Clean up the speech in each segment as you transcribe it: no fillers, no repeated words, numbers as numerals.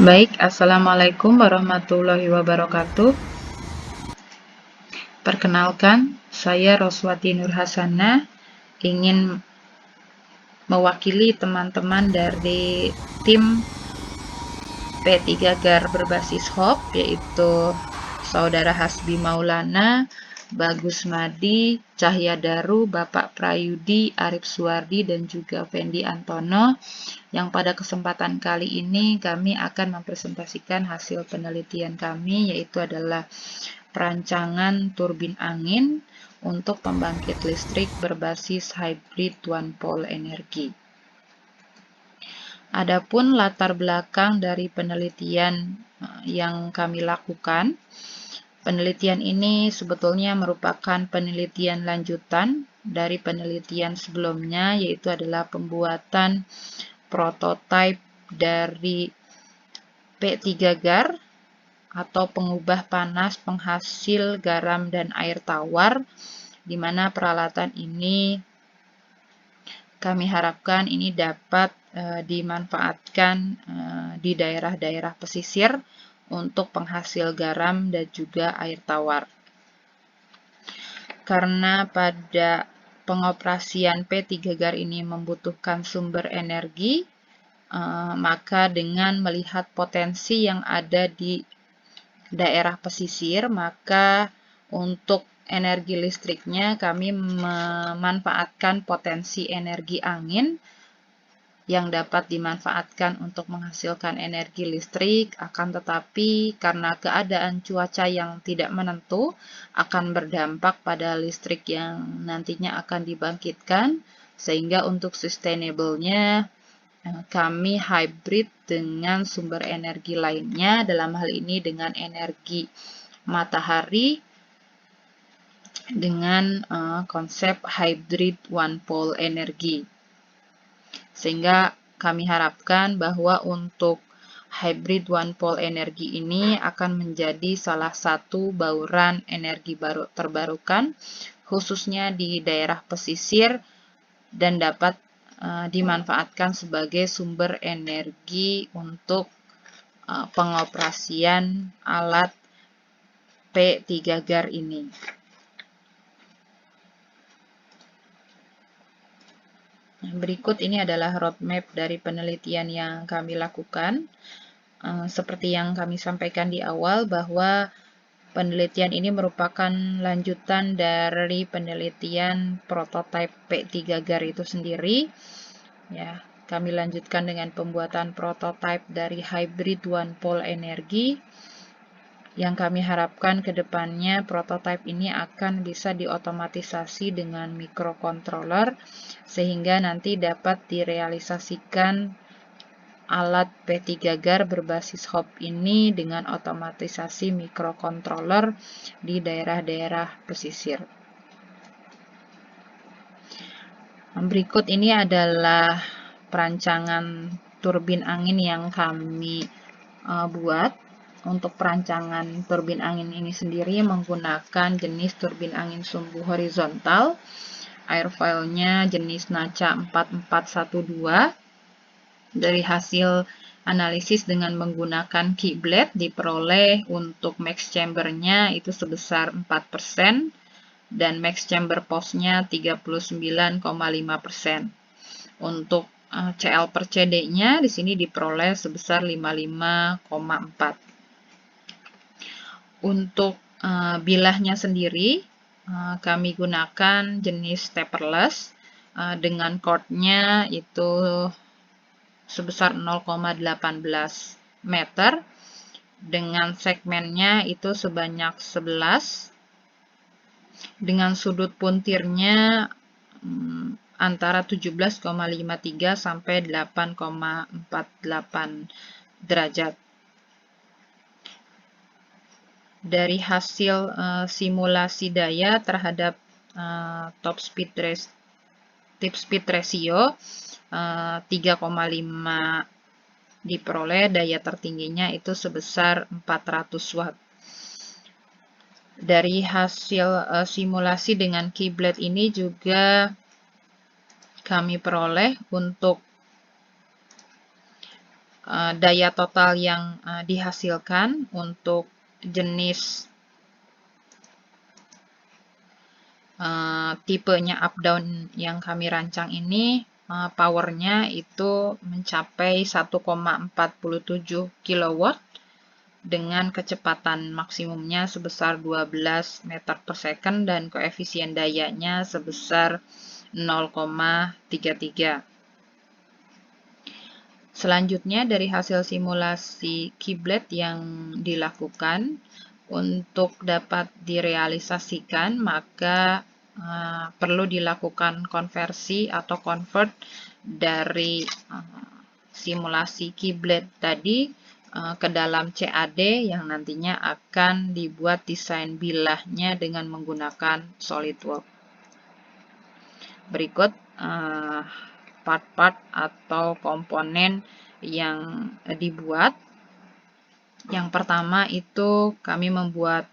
Baik, Assalamualaikum warahmatullahi wabarakatuh. Perkenalkan, saya Roswati Nurhasana ingin mewakili teman-teman dari tim P3 GAR berbasis HOP, yaitu Saudara Hasbi Maulana, Bagus Madi, Cahya Daru, Bapak Prayudi, Arif Suwardi, dan juga Fendi Antono, yang pada kesempatan kali ini kami akan mempresentasikan hasil penelitian kami, yaitu adalah perancangan turbin angin untuk pembangkit listrik berbasis hybrid one pole energi. Adapun latar belakang dari penelitian yang kami lakukan, penelitian ini sebetulnya merupakan penelitian lanjutan dari penelitian sebelumnya, yaitu adalah pembuatan prototipe dari P3 GAR atau pengubah panas penghasil garam dan air tawar, di mana peralatan ini kami harapkan ini dapat dimanfaatkan di daerah-daerah pesisir untuk penghasil garam dan juga air tawar. Karena pada pengoperasian P3 GAR ini membutuhkan sumber energi, maka dengan melihat potensi yang ada di daerah pesisir, maka untuk energi listriknya kami memanfaatkan potensi energi angin yang dapat dimanfaatkan untuk menghasilkan energi listrik, akan tetapi karena keadaan cuaca yang tidak menentu akan berdampak pada listrik yang nantinya akan dibangkitkan, sehingga untuk sustainable-nya kami hybrid dengan sumber energi lainnya, dalam hal ini dengan energi matahari dengan konsep hybrid one pole energi. Sehingga kami harapkan bahwa untuk hybrid one pole energi ini akan menjadi salah satu bauran energi baru terbarukan, khususnya di daerah pesisir, dan dapat dimanfaatkan sebagai sumber energi untuk pengoperasian alat P3 GAR ini. Berikut ini adalah roadmap dari penelitian yang kami lakukan. Seperti yang kami sampaikan di awal, bahwa penelitian ini merupakan lanjutan dari penelitian prototipe P3 GAR itu sendiri. Ya, kami lanjutkan dengan pembuatan prototipe dari hybrid one pole energi, yang kami harapkan ke depannya prototipe ini akan bisa diotomatisasi dengan microcontroller, sehingga nanti dapat direalisasikan alat P3 GAR berbasis HOP ini dengan otomatisasi microcontroller di daerah-daerah pesisir. Berikut ini adalah perancangan turbin angin yang kami buat. Untuk perancangan turbin angin ini sendiri menggunakan jenis turbin angin sumbu horizontal. Airfoil-nya jenis Nacha 4412. Dari hasil analisis dengan menggunakan keyblade diperoleh untuk max chamber-nya itu sebesar 4%. Dan max chamber post-nya 39,5%. Untuk CL per CD-nya di sini diperoleh sebesar 55,4. Untuk bilahnya sendiri kami gunakan jenis taperless dengan chord-nya itu sebesar 0,18 meter, dengan segmennya itu sebanyak 11, dengan sudut puntirnya antara 17,53 sampai 8,48 derajat. Dari hasil simulasi daya terhadap tip speed ratio 3,5 diperoleh, daya tertingginya itu sebesar 400 watt. Dari hasil simulasi dengan keyblade ini juga kami peroleh untuk daya total yang dihasilkan untuk jenis tipenya up down yang kami rancang ini, powernya itu mencapai 1,47 kW dengan kecepatan maksimumnya sebesar 12 meter per second dan koefisien dayanya sebesar 0,33. Selanjutnya dari hasil simulasi kiblat yang dilakukan, untuk dapat direalisasikan maka perlu dilakukan konversi atau convert dari simulasi kiblat tadi ke dalam CAD yang nantinya akan dibuat desain bilahnya dengan menggunakan SolidWorks. Berikut part-part atau komponen yang dibuat. Yang pertama itu kami membuat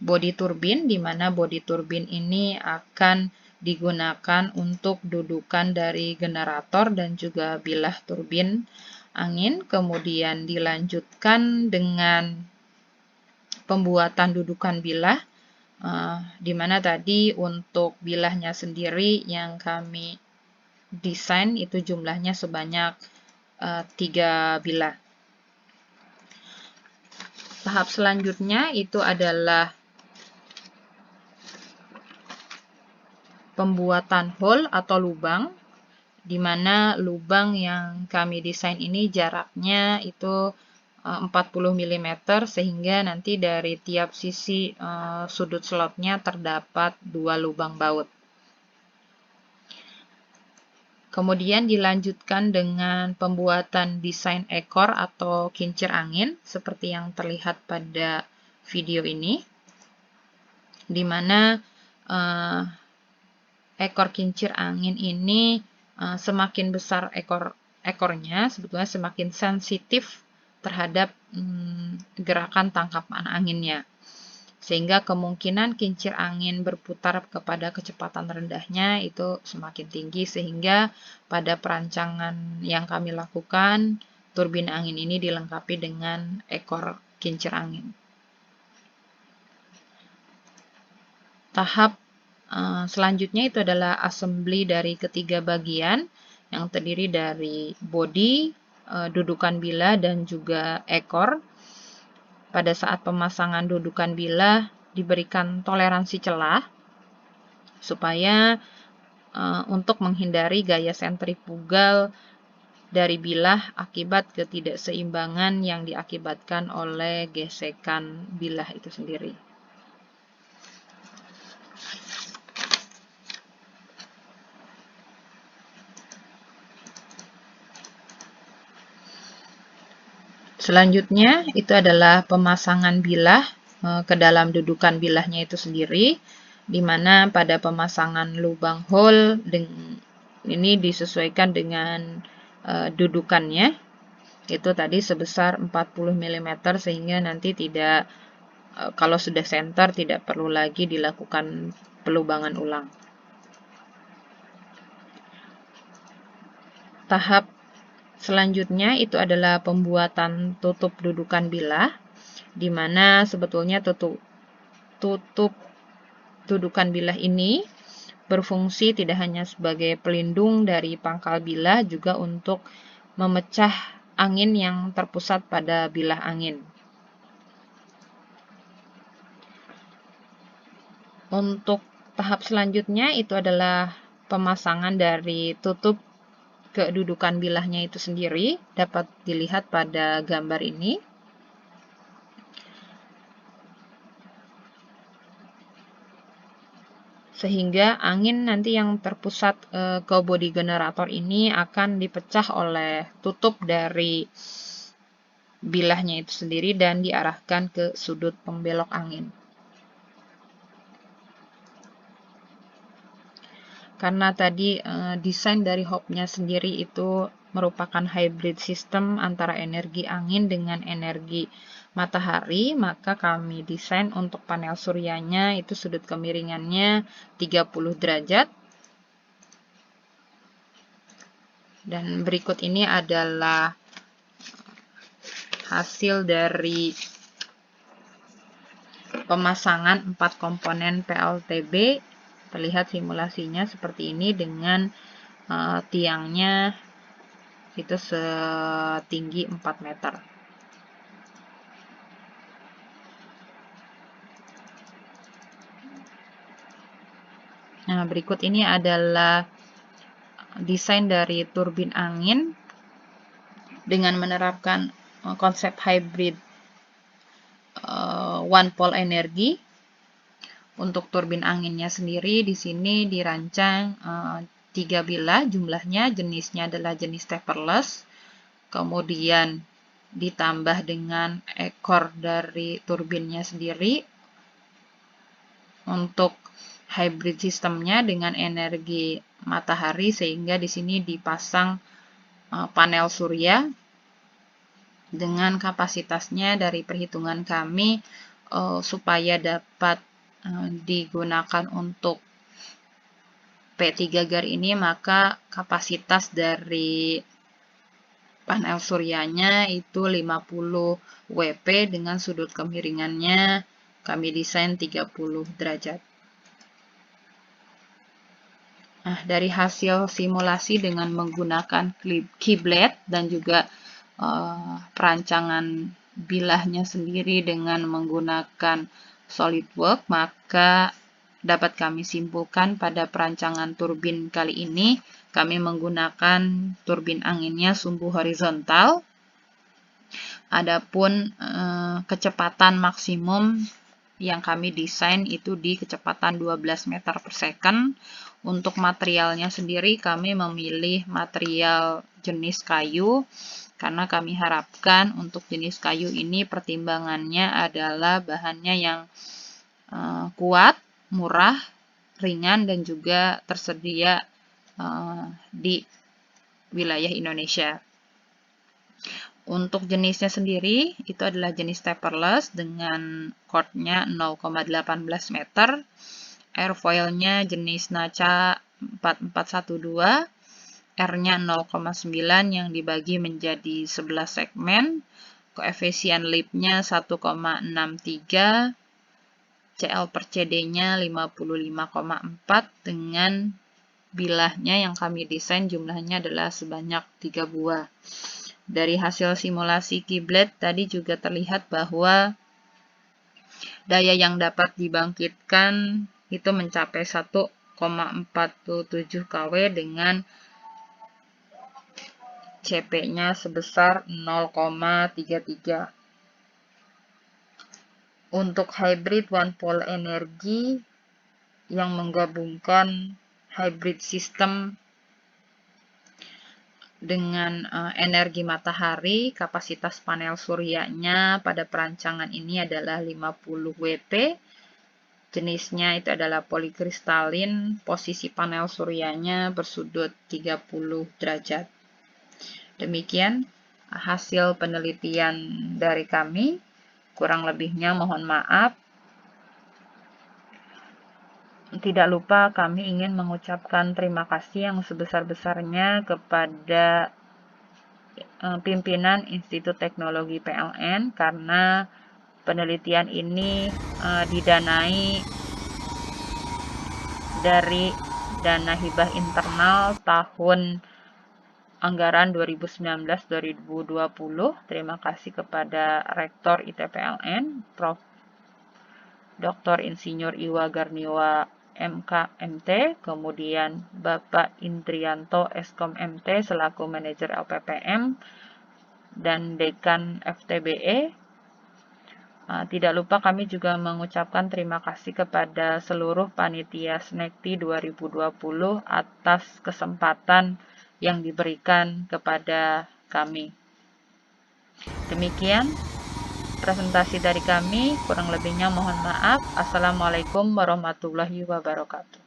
bodi turbin, di mana bodi turbin ini akan digunakan untuk dudukan dari generator dan juga bilah turbin angin. Kemudian dilanjutkan dengan pembuatan dudukan bilah, di mana tadi untuk bilahnya sendiri yang kami desain itu jumlahnya sebanyak 3 bilah. Tahap selanjutnya itu adalah pembuatan hole atau lubang, di mana lubang yang kami desain ini jaraknya itu 40 mm sehingga nanti dari tiap sisi sudut slotnya terdapat 2 lubang baut. Kemudian dilanjutkan dengan pembuatan desain ekor atau kincir angin seperti yang terlihat pada video ini, di mana ekor kincir angin ini semakin besar ekornya, sebetulnya semakin sensitif terhadap gerakan tangkapan anginnya. Sehingga kemungkinan kincir angin berputar kepada kecepatan rendahnya itu semakin tinggi, sehingga pada perancangan yang kami lakukan, turbin angin ini dilengkapi dengan ekor kincir angin. Tahap selanjutnya itu adalah assembly dari ketiga bagian yang terdiri dari bodi, dudukan bilah, dan juga ekor. Pada saat pemasangan dudukan bilah diberikan toleransi celah supaya untuk menghindari gaya sentrifugal dari bilah akibat ketidakseimbangan yang diakibatkan oleh gesekan bilah itu sendiri. Selanjutnya itu adalah pemasangan bilah ke dalam dudukan bilahnya itu sendiri, di mana pada pemasangan lubang hole ini disesuaikan dengan dudukannya, itu tadi sebesar 40 mm sehingga nanti tidak, kalau sudah center tidak perlu lagi dilakukan pelubangan ulang. Tahap selanjutnya itu adalah pembuatan tutup dudukan bilah, di mana sebetulnya tutup dudukan bilah ini berfungsi tidak hanya sebagai pelindung dari pangkal bilah, juga untuk memecah angin yang terpusat pada bilah angin. Untuk tahap selanjutnya itu adalah pemasangan dari tutup kedudukan bilahnya itu sendiri, dapat dilihat pada gambar ini. Sehingga angin nanti yang terpusat ke bodi generator ini akan dipecah oleh tutup dari bilahnya itu sendiri dan diarahkan ke sudut pembelok angin. Karena tadi desain dari hopnya sendiri itu merupakan hybrid system antara energi angin dengan energi matahari, maka kami desain untuk panel suryanya itu sudut kemiringannya 30 derajat. Dan berikut ini adalah hasil dari pemasangan 4 komponen PLTB. Terlihat simulasinya seperti ini dengan tiangnya itu setinggi 4 meter. Nah, berikut ini adalah desain dari turbin angin dengan menerapkan konsep hybrid one pole energi. Untuk turbin anginnya sendiri di sini dirancang 3 bilah jumlahnya, jenisnya adalah jenis taperless. Kemudian ditambah dengan ekor dari turbinnya sendiri. Untuk hybrid sistemnya dengan energi matahari, sehingga di sini dipasang panel surya dengan kapasitasnya dari perhitungan kami supaya dapat digunakan untuk P3 GAR ini, maka kapasitas dari panel suryanya itu 50 WP dengan sudut kemiringannya kami desain 30 derajat. Nah, dari hasil simulasi dengan menggunakan kiblat dan juga perancangan bilahnya sendiri dengan menggunakan SolidWorks, maka dapat kami simpulkan pada perancangan turbin kali ini kami menggunakan turbin anginnya sumbu horizontal. Adapun kecepatan maksimum yang kami desain itu di kecepatan 12 meter per second. Untuk materialnya sendiri kami memilih material jenis kayu karena kami harapkan untuk jenis kayu ini pertimbangannya adalah bahannya yang kuat, murah, ringan, dan juga tersedia di wilayah Indonesia. Untuk jenisnya sendiri itu adalah jenis taperless dengan chordnya 0,18 meter. Airfoilnya jenis NACA 4412. R-nya 0,9 yang dibagi menjadi 11 segmen. Koefisien lipnya 1,63. CL per CD-nya 55,4 dengan bilahnya yang kami desain jumlahnya adalah sebanyak 3 buah. Dari hasil simulasi kiblat tadi juga terlihat bahwa daya yang dapat dibangkitkan itu mencapai 1,47 kW dengan CP-nya sebesar 0,33. Untuk hybrid one pole energi yang menggabungkan hybrid system dengan energi matahari, kapasitas panel suryanya pada perancangan ini adalah 50 WP. Jenisnya itu adalah polikristalin, posisi panel suryanya bersudut 30 derajat. Demikian hasil penelitian dari kami. Kurang lebihnya mohon maaf. Tidak lupa kami ingin mengucapkan terima kasih yang sebesar-besarnya kepada pimpinan Institut Teknologi PLN karena penelitian ini didanai dari dana hibah internal tahun anggaran 2019-2020. Terima kasih kepada Rektor ITPLN, Prof. Dr. Insinyur Iwa Garniwa MK-MT, kemudian Bapak Indrianto Eskom MT selaku Manajer LPPM, dan Dekan FTBE. Tidak lupa kami juga mengucapkan terima kasih kepada seluruh panitia SNECTI 2020 atas kesempatan yang diberikan kepada kami. Demikian presentasi dari kami, kurang lebihnya mohon maaf. Assalamualaikum warahmatullahi wabarakatuh.